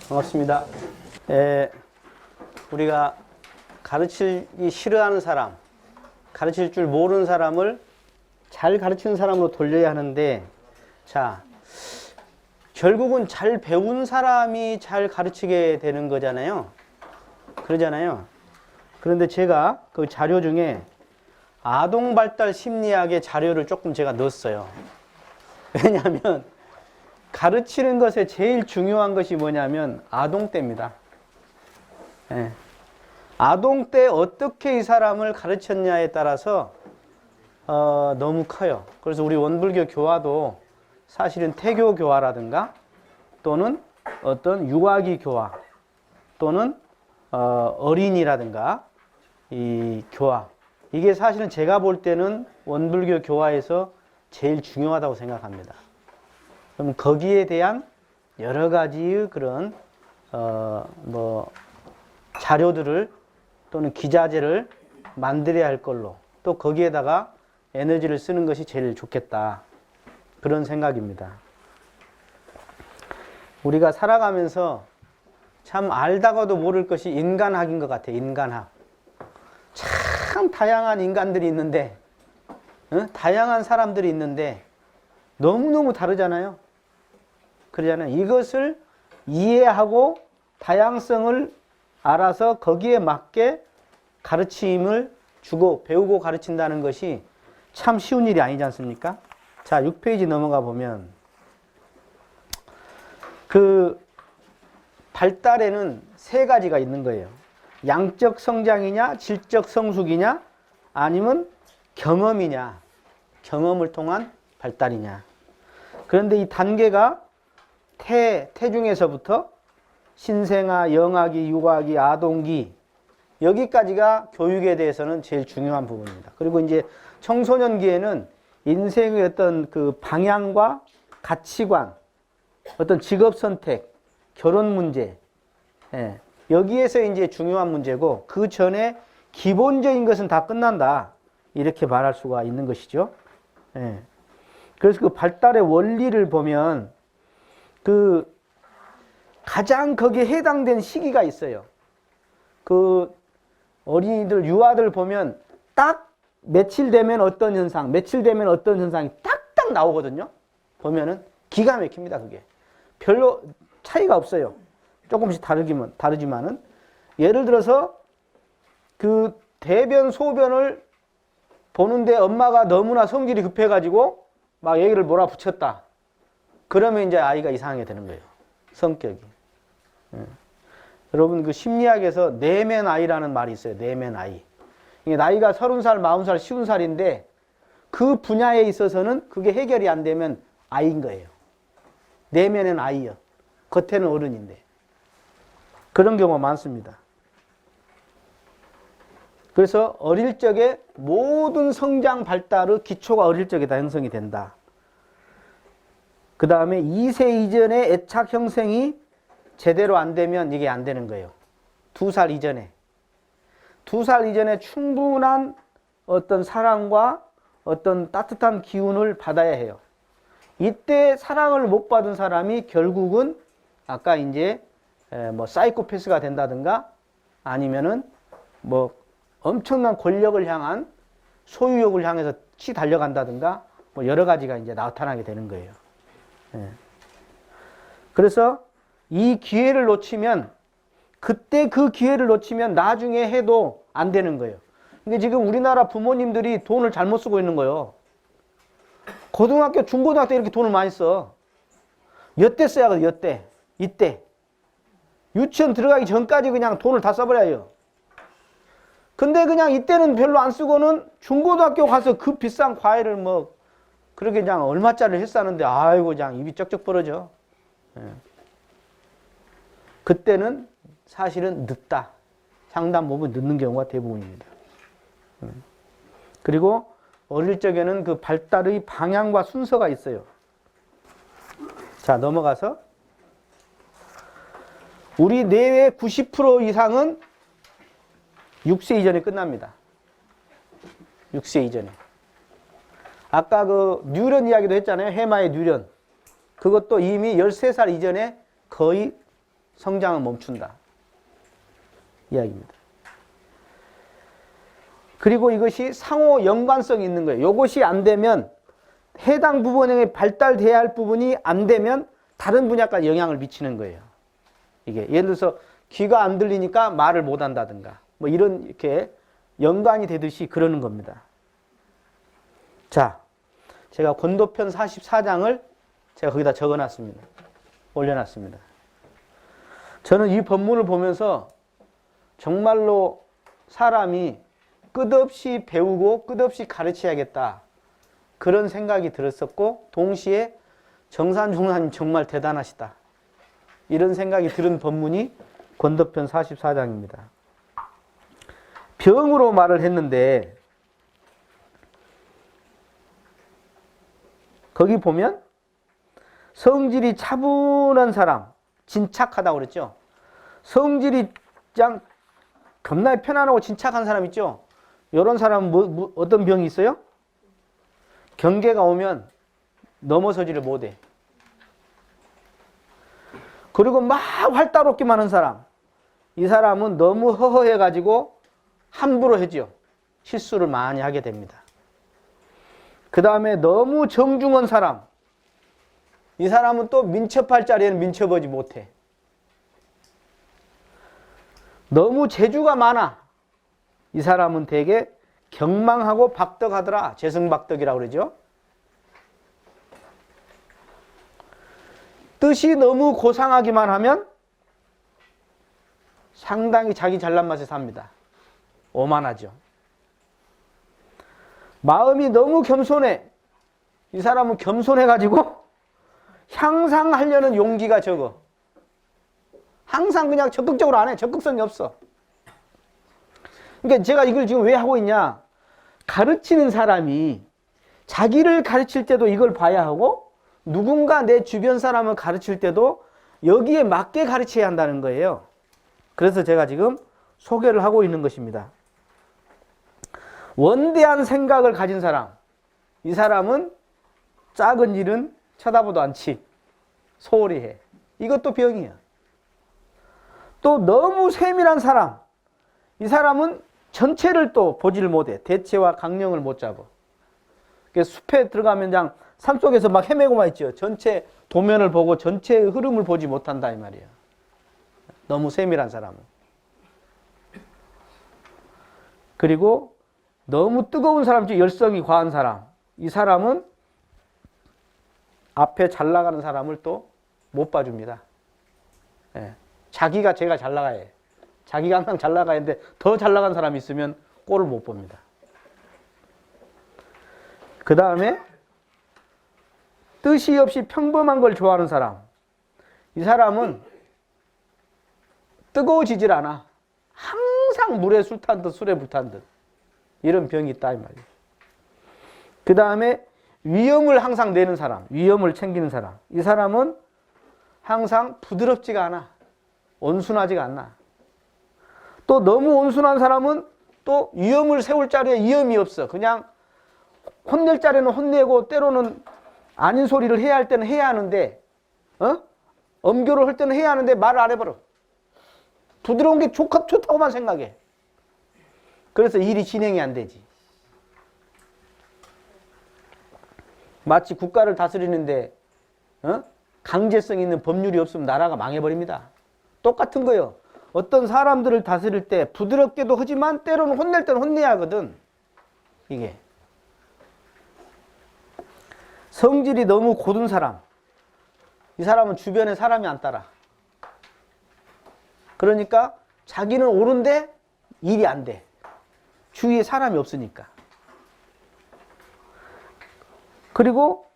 반갑습니다. 우리가 가르치기 싫어하는 사람, 가르칠 줄 모르는 사람을 잘 가르치는 사람으로 돌려야 하는데, 자, 결국은 잘 배운 사람이 잘 가르치게 되는 거잖아요. 그러잖아요. 그런데 제가 그 자료 중에 아동 발달 심리학의 자료를 조금 제가 넣었어요. 왜냐하면 가르치는 것에 제일 중요한 것이 뭐냐면 아동 때입니다. 예. 아동 때 어떻게 이 사람을 가르쳤냐에 따라서 너무 커요. 그래서 우리 원불교 교화도 사실은 태교 교화라든가 또는 어떤 유아기 교화 또는 어린이라든가 이 교화, 이게 사실은 제가 볼 때는 원불교 교화에서 제일 중요하다고 생각합니다. 그럼 거기에 대한 여러 가지의 그런 자료들을 또는 기자재를 만들어야 할 걸로, 또 거기에다가 에너지를 쓰는 것이 제일 좋겠다, 그런 생각입니다. 우리가 살아가면서 참 알다가도 모를 것이 인간학인 것 같아요. 인간학. 참 다양한 인간들이 있는데, 다양한 사람들이 있는데 너무너무 다르잖아요. 그러잖아요. 이것을 이해하고 다양성을 알아서 거기에 맞게 가르침을 주고 배우고 가르친다는 것이 참 쉬운 일이 아니지 않습니까? 자, 6페이지 넘어가 보면 그 발달에는 세 가지가 있는 거예요. 양적 성장이냐, 질적 성숙이냐, 아니면 경험이냐, 경험을 통한 발달이냐. 그런데 이 단계가 태중에서부터 신생아, 영아기, 유아기, 아동기, 여기까지가 교육에 대해서는 제일 중요한 부분입니다. 그리고 이제 청소년기에는 인생의 어떤 그 방향과 가치관, 어떤 직업 선택, 결혼 문제, 여기에서 이제 중요한 문제고, 그 전에 기본적인 것은 다 끝난다, 이렇게 말할 수가 있는 것이죠. 그래서 그 발달의 원리를 보면 그 가장 거기에 해당된 시기가 있어요. 그 어린이들, 유아들 보면 딱 며칠 되면 어떤 현상, 며칠 되면 어떤 현상이 딱딱 나오거든요. 보면은 기가 막힙니다. 그게 별로 차이가 없어요. 조금씩 다르지만은, 예를 들어서 그 대변 소변을 보는데 엄마가 너무나 성질이 급해가지고 막 얘기를 몰아붙였다. 그러면 이제 아이가 이상하게 되는 거예요. 성격이. 여러분, 그 심리학에서 내면 아이라는 말이 있어요. 내면 아이. 이게 나이가 30살, 40살, 50살인데 그 분야에 있어서는 그게 해결이 안 되면 아이인 거예요. 내면은 아이요. 겉에는 어른인데. 그런 경우가 많습니다. 그래서 어릴 적에 모든 성장 발달의 기초가 어릴 적에 다 형성이 된다. 그 다음에 2세 이전에 애착 형성이 제대로 안 되면 이게 안 되는 거예요. 2살 이전에. 2살 이전에 충분한 어떤 사랑과 어떤 따뜻한 기운을 받아야 해요. 이때 사랑을 못 받은 사람이 결국은 아까 이제 사이코패스가 된다든가, 아니면은 엄청난 권력을 향한 소유욕을 향해서 달려간다든가, 여러 가지가 이제 나타나게 되는 거예요. 그래서 이 기회를 놓치면, 그때 그 기회를 놓치면 나중에 해도 안 되는 거예요. 근데 지금 우리나라 부모님들이 돈을 잘못 쓰고 있는 거예요. 고등학교, 중고등학교 이렇게 돈을 많이 써. 몇 대 써야 돼, 몇 대. 이때. 유치원 들어가기 전까지 그냥 돈을 다 써버려요. 근데 그냥 이때는 별로 안 쓰고는 중고등학교 가서 그 비싼 과외를 그렇게 그냥 얼마짜리를 했었는데, 아이고, 그냥 입이 쩍쩍 벌어져. 그때는 사실은 늦다. 상담 보면 늦는 경우가 대부분입니다. 그리고 어릴 적에는 그 발달의 방향과 순서가 있어요. 자, 넘어가서 우리 뇌의 90% 이상은 6세 이전에 끝납니다. 6세 이전에. 아까 그 뉴런 이야기도 했잖아요. 해마의 뉴런. 그것도 이미 13살 이전에 거의 성장은 멈춘다. 이야기입니다. 그리고 이것이 상호 연관성이 있는 거예요. 이것이 안 되면 해당 부분에 발달돼야 할 부분이 안 되면 다른 분야까지 영향을 미치는 거예요. 이게 예를 들어서 귀가 안 들리니까 말을 못 한다든가 뭐 이런 이렇게 연관이 되듯이 그러는 겁니다. 자, 제가 권도편 44장을 제가 거기다 적어놨습니다. 올려놨습니다. 저는 이 본문을 보면서 정말로 사람이 끝없이 배우고 끝없이 가르쳐야겠다. 그런 생각이 들었었고 동시에 정산 종사님 정말 대단하시다. 이런 생각이 들은 본문이 권도편 44장입니다. 병으로 말을 했는데 거기 보면 성질이 차분한 사람, 진착하다고 그랬죠. 성질이 그냥 겁나게 편안하고 진착한 사람 있죠. 이런 사람은 어떤 병이 있어요? 경계가 오면 넘어서지를 못해. 그리고 막 활달롭기만 한 사람, 이 사람은 너무 허허해가지고 함부로 하죠. 실수를 많이 하게 됩니다. 그 다음에 너무 정중한 사람, 이 사람은 또 민첩할 자리에는 민첩하지 못해. 너무 재주가 많아. 이 사람은 되게 경망하고 박덕하더라. 재승박덕이라고 그러죠. 뜻이 너무 고상하기만 하면 상당히 자기 잘난 맛에 삽니다. 오만하죠. 마음이 너무 겸손해. 이 사람은 겸손해가지고 향상하려는 용기가 적어. 항상 그냥 적극적으로 안 해. 적극성이 없어. 그러니까 제가 이걸 지금 왜 하고 있냐. 가르치는 사람이 자기를 가르칠 때도 이걸 봐야 하고 누군가 내 주변 사람을 가르칠 때도 여기에 맞게 가르쳐야 한다는 거예요. 그래서 제가 지금 소개를 하고 있는 것입니다. 원대한 생각을 가진 사람, 이 사람은 작은 일은 쳐다보도 않지. 소홀히 해. 이것도 병이야. 또 너무 세밀한 사람, 이 사람은 전체를 또 보지를 못해. 대체와 강령을 못 잡아. 숲에 들어가면 그냥 산속에서 막 헤매고만 있죠. 전체 도면을 보고 전체의 흐름을 보지 못한다 이 말이에요. 너무 세밀한 사람은. 그리고 너무 뜨거운 사람, 열성이 과한 사람, 이 사람은 앞에 잘 나가는 사람을 또 못 봐줍니다. 예. 자기가 제가 잘 나가야 해. 자기가 항상 잘 나가야 하는데 더 잘 나간 사람이 있으면 꼴을 못 봅니다. 그 다음에 뜻이 없이 평범한 걸 좋아하는 사람, 이 사람은 뜨거워지질 않아. 항상 물에 술 탄 듯 술에 불 탄 듯 이런 병이 있다 이 말이에요. 그 다음에 위험을 항상 내는 사람, 위험을 챙기는 사람, 이 사람은 항상 부드럽지가 않아. 온순하지가 않아. 또 너무 온순한 사람은 또 위험을 세울 자리에 위험이 없어. 그냥 혼낼 자리는 혼내고 때로는 아닌 소리를 해야 할 때는 해야 하는데 엄교를 할 때는 해야 하는데 말을 안 해버려. 부드러운 게 좋다고만 생각해. 그래서 일이 진행이 안 되지. 마치 국가를 다스리는데 강제성 있는 법률이 없으면 나라가 망해버립니다. 똑같은 거예요. 어떤 사람들을 다스릴 때 부드럽게도 하지만 때로는 혼낼 때는 혼내야 하거든. 이게. 성질이 너무 고든 사람. 이 사람은 주변에 사람이 안 따라. 그러니까 자기는 옳은데 일이 안 돼. 주위에 사람이 없으니까. 그리고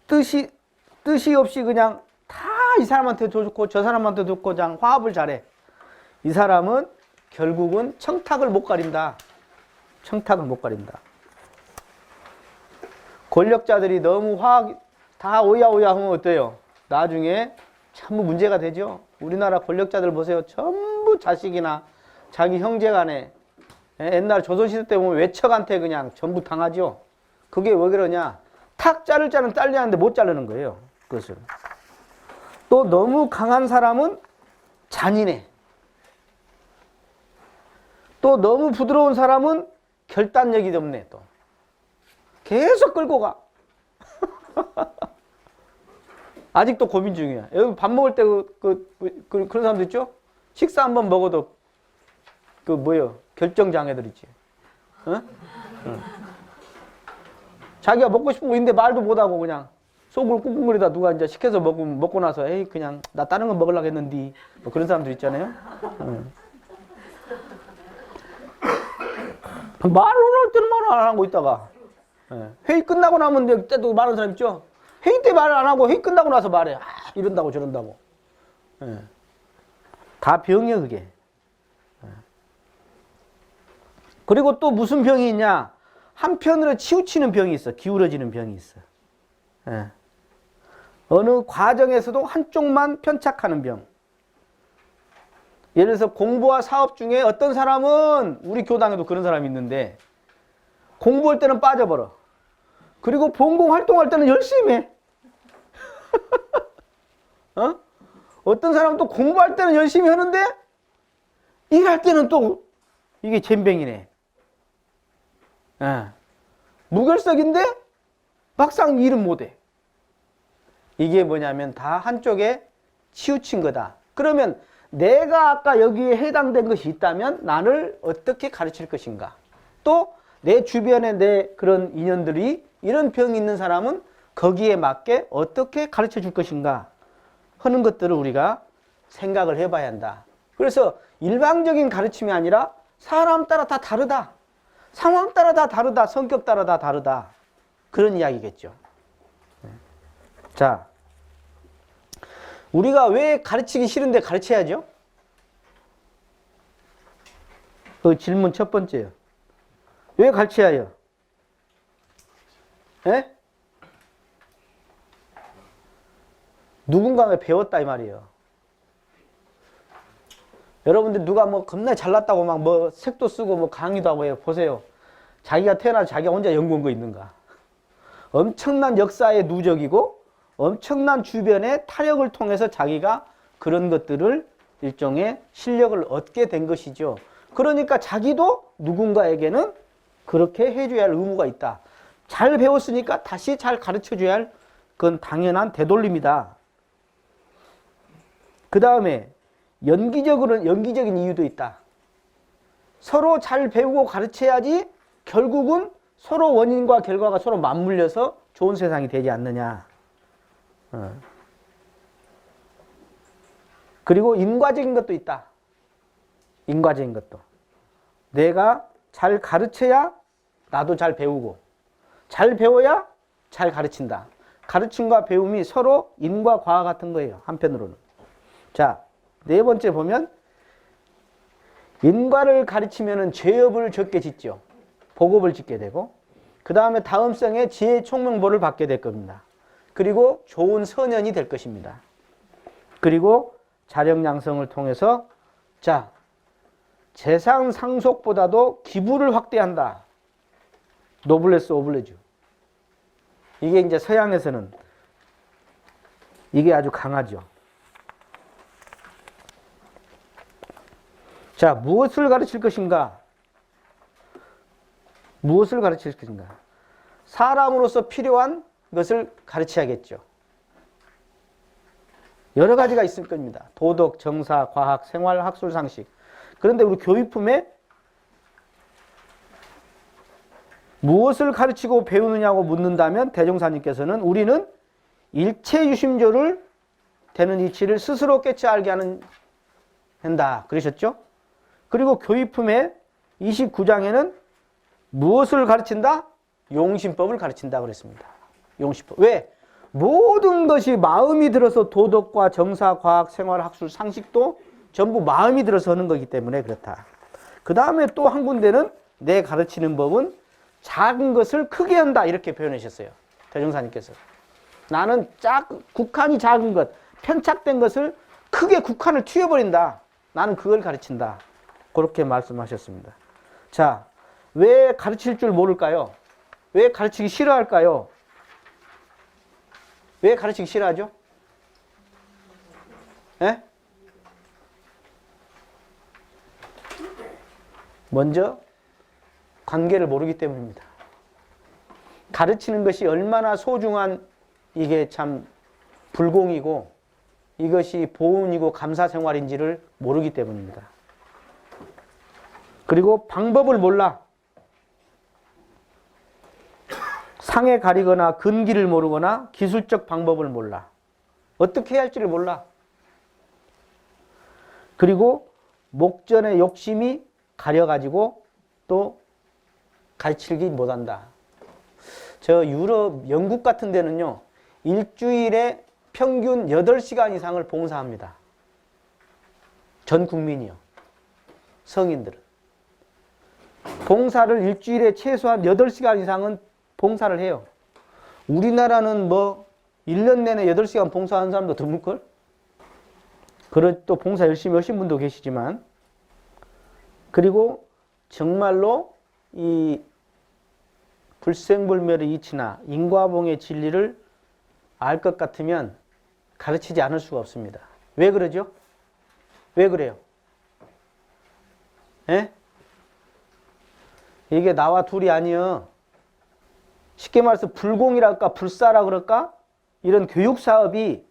뜻이 없이 그냥 다 이 사람한테 좋고 저 사람한테 좋고 그냥 화합을 잘해. 이 사람은 결국은 청탁을 못 가린다. 청탁을 못 가린다. 권력자들이 너무 다 오야오야 하면 어때요? 나중에 참 문제가 되죠. 우리나라 권력자들 보세요. 전부 자식이나 자기 형제 간에 옛날 조선시대 때 보면 외척한테 그냥 전부 당하죠. 그게 왜 그러냐? 탁 자를 자는 잘려야 하는데 못 자르는 거예요. 그것을. 또 너무 강한 사람은 잔인해. 또 너무 부드러운 사람은 결단력이 없네. 또 계속 끌고 가. 아직도 고민 중이야. 여기 밥 먹을 때 그런 사람도 있죠? 식사 한번 먹어도 결정장애들 있지. 어? 자기가 먹고 싶은 거 있는데 말도 못하고 그냥 속을 꿍꿍거리다 누가 이제 시켜서 먹고 나서 에이 그냥 나 다른 거 먹으려고 했는데 뭐 그런 사람들 있잖아요. 말을 할 때는 말을 안 하고 있다가 회의 끝나고 나면 때도 말하는 사람 있죠. 회의 때 말을 안 하고 회의 끝나고 나서 말해. 이런다고 저런다고. 다 병이야 그게. 그리고 또 무슨 병이 있냐. 한편으로 치우치는 병이 있어. 기울어지는 병이 있어. 어느 과정에서도 한쪽만 편착하는 병. 예를 들어서 공부와 사업 중에 어떤 사람은 우리 교당에도 그런 사람이 있는데 공부할 때는 빠져버려. 그리고 본공 활동할 때는 열심히 해. 어떤 사람은 또 공부할 때는 열심히 하는데 일할 때는 또 이게 젬병이네. 무결석인데 막상 일은 못해. 이게 뭐냐면 다 한쪽에 치우친 거다. 그러면 내가 아까 여기에 해당된 것이 있다면 나를 어떻게 가르칠 것인가. 또 내 주변에 내 그런 인연들이 이런 병이 있는 사람은 거기에 맞게 어떻게 가르쳐 줄 것인가 하는 것들을 우리가 생각을 해봐야 한다. 그래서 일방적인 가르침이 아니라 사람 따라 다 다르다. 상황 따라 다 다르다. 성격 따라 다 다르다. 그런 이야기겠죠. 자, 우리가 왜 가르치기 싫은데 가르쳐야죠? 그 질문 첫 번째요. 왜 가르쳐야 해요? 예? 누군가가 배웠다 이 말이에요. 여러분들 누가 뭐 겁나 잘났다고 막 뭐 책도 쓰고 뭐 강의도 하고 해요. 보세요. 자기가 태어나서 자기가 혼자 연구한 거 있는가? 엄청난 역사의 누적이고 엄청난 주변의 타력을 통해서 자기가 그런 것들을 일종의 실력을 얻게 된 것이죠. 그러니까 자기도 누군가에게는 그렇게 해줘야 할 의무가 있다. 잘 배웠으니까 다시 잘 가르쳐줘야 할 그건 당연한 되돌림이다. 그 다음에 연기적인 이유도 있다. 서로 잘 배우고 가르쳐야지 결국은 서로 원인과 결과가 서로 맞물려서 좋은 세상이 되지 않느냐. 그리고 인과적인 것도 있다. 인과적인 것도. 내가 잘 가르쳐야 나도 잘 배우고 잘 배워야 잘 가르친다. 가르침과 배움이 서로 인과 과와 같은 거예요. 한편으로는. 자, 네 번째 보면 인과를 가르치면 죄업을 적게 짓죠. 복업을 짓게 되고 그 다음에 다음 생에 지혜 총명보를 받게 될 겁니다. 그리고 좋은 선연이 될 것입니다. 그리고 자력양성을 통해서 자, 재산 상속보다도 기부를 확대한다. 노블레스 오블레주. 이게 이제 서양에서는 이게 아주 강하죠. 자, 무엇을 가르칠 것인가? 무엇을 가르칠 것인가? 사람으로서 필요한 것을 가르쳐야겠죠. 여러 가지가 있을 겁니다. 도덕, 정사, 과학, 생활, 학술, 상식. 그런데 우리 교육품에 무엇을 가르치고 배우느냐고 묻는다면 대종사님께서는 우리는 일체유심조를 되는 이치를 스스로 깨쳐 알게 한다. 그러셨죠? 그리고 교육품의 29장에는 무엇을 가르친다? 용신법을 가르친다 그랬습니다. 용신법. 왜? 모든 것이 마음이 들어서 도덕과 정사, 과학, 생활, 학술, 상식도 전부 마음이 들어서 하는 거기 때문에 그렇다. 그 다음에 또 한 군데는 내 가르치는 법은 작은 것을 크게 한다 이렇게 표현하셨어요. 대종사님께서. 나는 국한이 작은 것, 편착된 것을 크게 국한을 튀어버린다. 나는 그걸 가르친다. 그렇게 말씀하셨습니다. 자, 왜 가르칠 줄 모를까요? 왜 가르치기 싫어할까요? 왜 가르치기 싫어하죠? 예? 먼저 관계를 모르기 때문입니다. 가르치는 것이 얼마나 소중한 이게 참 불공이고 이것이 보은이고 감사 생활인지를 모르기 때문입니다. 그리고 방법을 몰라. 상에 가리거나 근기를 모르거나 기술적 방법을 몰라. 어떻게 해야 할지를 몰라. 그리고 목전의 욕심이 가려가지고 또 가르치기 못한다. 저 유럽, 영국 같은 데는요, 일주일에 평균 8시간 이상을 봉사합니다. 전 국민이요. 성인들은. 봉사를 일주일에 최소한 8시간 이상은 봉사를 해요. 우리나라는 뭐 1년 내내 8시간 봉사하는 사람도 드물걸? 또 봉사 열심히 하신 분도 계시지만, 그리고 정말로 이 불생불멸의 이치나 인과봉의 진리를 알 것 같으면 가르치지 않을 수가 없습니다. 왜 그러죠? 왜 그래요? 예? 이게 나와 둘이 아니여. 쉽게 말해서 불공이랄까 불사라 그럴까? 이런 교육사업이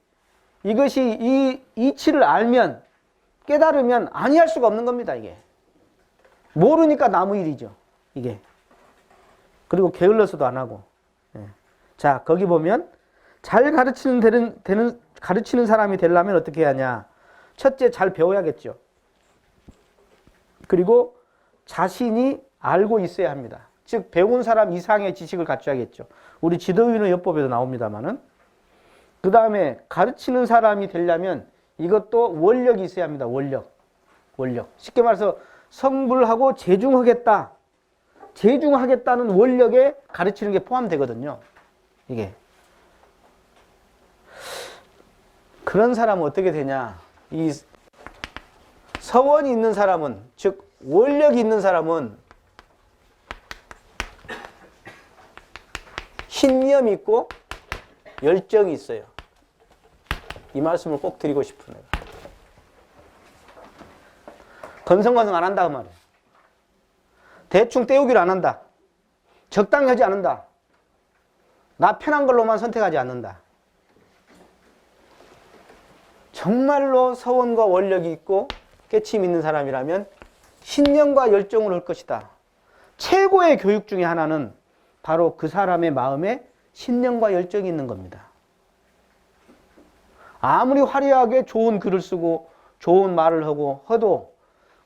이것이 이 이치를 알면 깨달으면 아니할 수가 없는 겁니다. 이게 모르니까 나무 일이죠. 이게. 그리고 게을러서도 안 하고. 예. 자, 거기 보면 잘 가르치는 사람이 되려면 어떻게 해야 하냐. 첫째, 잘 배워야겠죠. 그리고 자신이 알고 있어야 합니다. 즉 배운 사람 이상의 지식을 갖춰야겠죠. 우리 지도인의 요법에도 나옵니다만은. 그 다음에 가르치는 사람이 되려면 이것도 원력이 있어야 합니다. 원력. 쉽게 말해서 성불하고 재중하겠다. 재중하겠다는 원력에 가르치는 게 포함되거든요. 이게. 그런 사람은 어떻게 되냐. 이 서원이 있는 사람은, 즉 원력이 있는 사람은 신념이 있고 열정이 있어요. 이 말씀을 꼭 드리고 싶은 거예요. 건성건성 안 한다 그 말이에요. 대충 때우기를 안 한다. 적당히 하지 않는다. 나 편한 걸로만 선택하지 않는다. 정말로 서원과 원력이 있고 깨침이 있는 사람이라면 신념과 열정을 할 것이다. 최고의 교육 중에 하나는 바로 그 사람의 마음에 신념과 열정이 있는 겁니다. 아무리 화려하게 좋은 글을 쓰고 좋은 말을 하고 해도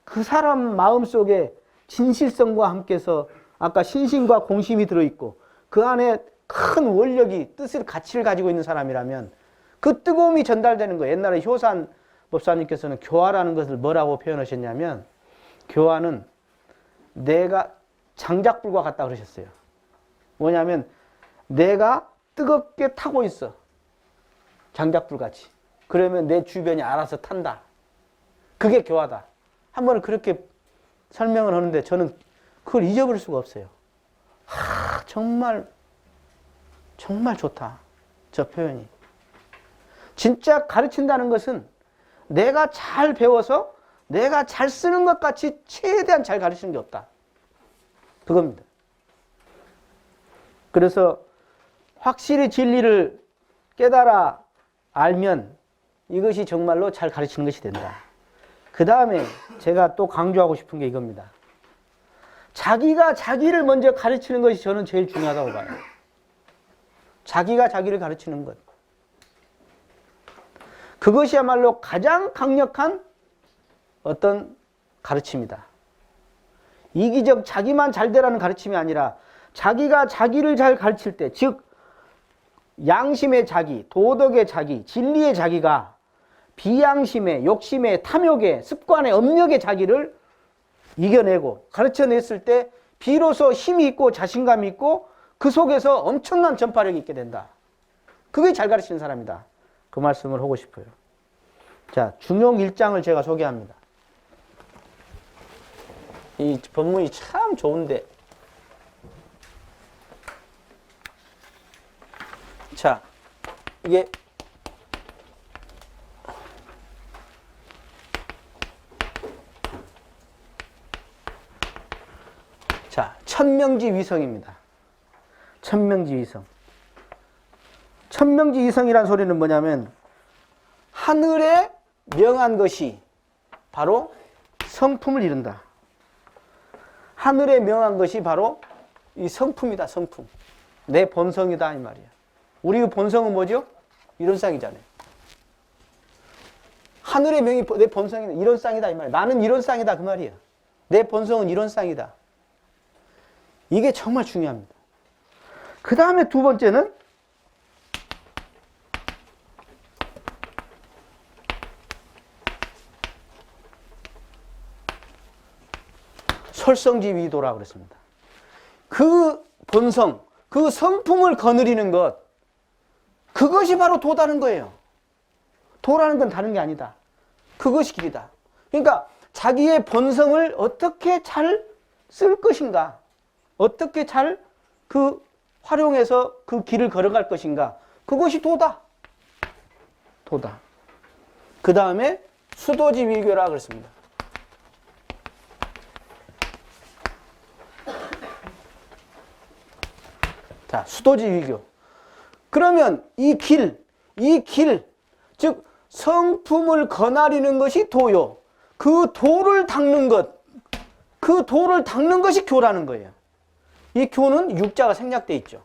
그 사람 마음속에 진실성과 함께서 아까 신심과 공심이 들어있고 그 안에 큰 원력이 뜻을 가치를 가지고 있는 사람이라면 그 뜨거움이 전달되는 거예요. 옛날에 효산 법사님께서는 교화라는 것을 뭐라고 표현하셨냐면 교화는 내가 장작불과 같다 그러셨어요. 뭐냐면 내가 뜨겁게 타고 있어. 장작불같이. 그러면 내 주변이 알아서 탄다. 그게 교화다. 한번 그렇게 설명을 하는데 저는 그걸 잊어버릴 수가 없어요. 정말 좋다. 저 표현이. 진짜 가르친다는 것은 내가 잘 배워서 내가 잘 쓰는 것 같이 최대한 잘 가르치는 게 없다. 그겁니다. 그래서 확실히 진리를 깨달아 알면 이것이 정말로 잘 가르치는 것이 된다. 그 다음에 제가 또 강조하고 싶은 게 이겁니다. 자기가 자기를 먼저 가르치는 것이 저는 제일 중요하다고 봐요. 자기가 자기를 가르치는 것. 그것이야말로 가장 강력한 어떤 가르침이다. 이기적 자기만 잘 되라는 가르침이 아니라 자기가 자기를 잘 가르칠 때, 즉 양심의 자기, 도덕의 자기, 진리의 자기가 비양심의, 욕심의, 탐욕의, 습관의, 업력의 자기를 이겨내고 가르쳐냈을 때 비로소 힘이 있고 자신감이 있고 그 속에서 엄청난 전파력이 있게 된다. 그게 잘 가르치는 사람이다. 그 말씀을 하고 싶어요. 자, 중용 1장을 제가 소개합니다. 이 본문이 참 좋은데. 자, 이게 자, 천명지위성입니다. 천명지위성. 천명지위성이란 소리는 뭐냐면 하늘에 명한 것이 바로 성품을 이룬다. 하늘에 명한 것이 바로 이 성품이다. 성품. 내 본성이다 이 말이야. 우리 본성은 뭐죠? 이런 쌍이잖아요. 하늘의 명이 내 본성이다. 이런 쌍이다 이 말이야. 나는 이런 쌍이다 그 말이야. 내 본성은 이런 쌍이다. 이게 정말 중요합니다. 그 다음에 두 번째는 설성지위도라고 그랬습니다. 그 본성, 그 성품을 거느리는 것, 그것이 바로 도다는 거예요. 도라는 건 다른 게 아니다. 그것이 길이다. 그러니까 자기의 본성을 어떻게 잘 쓸 것인가, 어떻게 잘 그 활용해서 그 길을 걸어갈 것인가, 그것이 도다. 도다. 그 다음에 수도지위교라 그랬습니다. 자, 수도지위교. 그러면 이 길, 즉 성품을 거나리는 것이 도요. 그 도를 닦는 것, 그 도를 닦는 것이 교라는 거예요. 이 교는 육자가 생략되어 있죠.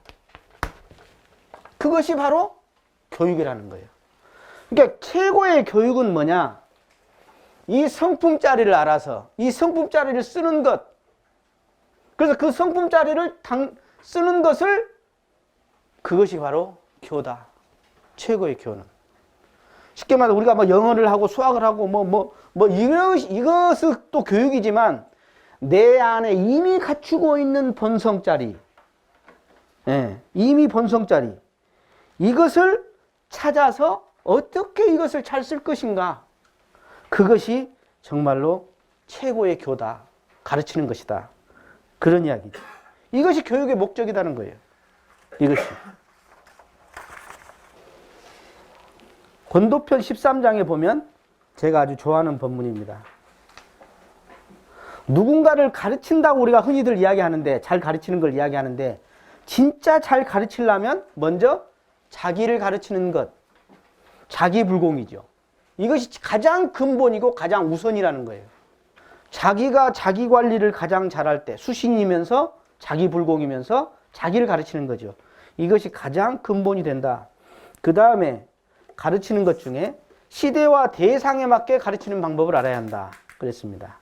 그것이 바로 교육이라는 거예요. 그러니까 최고의 교육은 뭐냐? 이 성품짜리를 알아서 이 성품짜리를 쓰는 것. 그래서 그 성품짜리를 쓰는 것을, 그것이 바로 교다. 최고의 교는. 쉽게 말해서 우리가 뭐 영어를 하고 수학을 하고 이것은 또 교육이지만 내 안에 이미 갖추고 있는 본성짜리, 이미 본성짜리, 이것을 찾아서 어떻게 이것을 잘 쓸 것인가, 그것이 정말로 최고의 교다. 가르치는 것이다. 그런 이야기죠. 이것이 교육의 목적이라는 거예요. 이것이. 권도편 13장에 보면 제가 아주 좋아하는 본문입니다. 누군가를 가르친다고 우리가 흔히들 이야기하는데, 잘 가르치는 걸 이야기하는데, 진짜 잘 가르치려면 먼저 자기를 가르치는 것, 자기불공이죠. 이것이 가장 근본이고 가장 우선이라는 거예요. 자기가 자기 관리를 가장 잘할 때, 수신이면서 자기불공이면서 자기를 가르치는 거죠. 이것이 가장 근본이 된다. 그 다음에 가르치는 것 중에 시대와 대상에 맞게 가르치는 방법을 알아야 한다. 그랬습니다.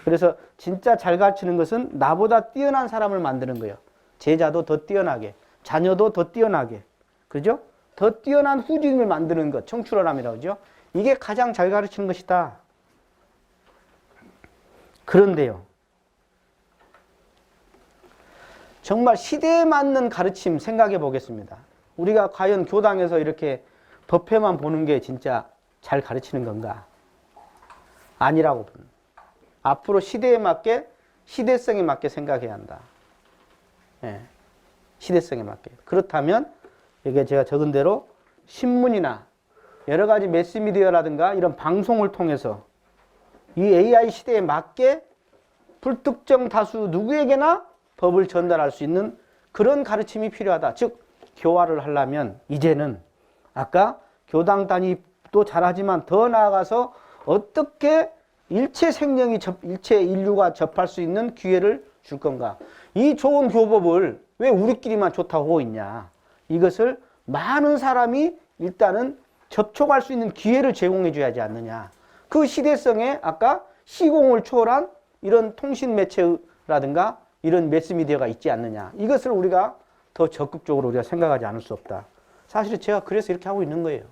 그래서 진짜 잘 가르치는 것은 나보다 뛰어난 사람을 만드는 거예요. 제자도 더 뛰어나게, 자녀도 더 뛰어나게, 그죠? 더 뛰어난 후진을 만드는 것, 청출어람이라고 하죠. 이게 가장 잘 가르치는 것이다. 그런데요, 정말 시대에 맞는 가르침 생각해 보겠습니다. 우리가 과연 교당에서 이렇게 법회만 보는 게 진짜 잘 가르치는 건가? 아니라고 봅니다. 앞으로 시대에 맞게, 시대성에 맞게 생각해야 한다. 시대성에 맞게. 그렇다면 이게 제가 적은 대로 신문이나 여러 가지 매스미디어라든가 이런 방송을 통해서 이 AI 시대에 맞게 불특정 다수 누구에게나 법을 전달할 수 있는 그런 가르침이 필요하다. 즉 교화를 하려면 이제는 아까 교당 단위도 잘하지만 더 나아가서 어떻게 일체 생명이 일체 인류가 접할 수 있는 기회를 줄 건가? 이 좋은 교법을 왜 우리끼리만 좋다고 하고 있냐? 이것을 많은 사람이 일단은 접촉할 수 있는 기회를 제공해 줘야지 않느냐? 그 시대성에 아까 시공을 초월한 이런 통신 매체라든가 이런 매스미디어가 있지 않느냐? 이것을 우리가 더 적극적으로 우리가 생각하지 않을 수 없다. 사실은 제가 그래서 이렇게 하고 있는 거예요.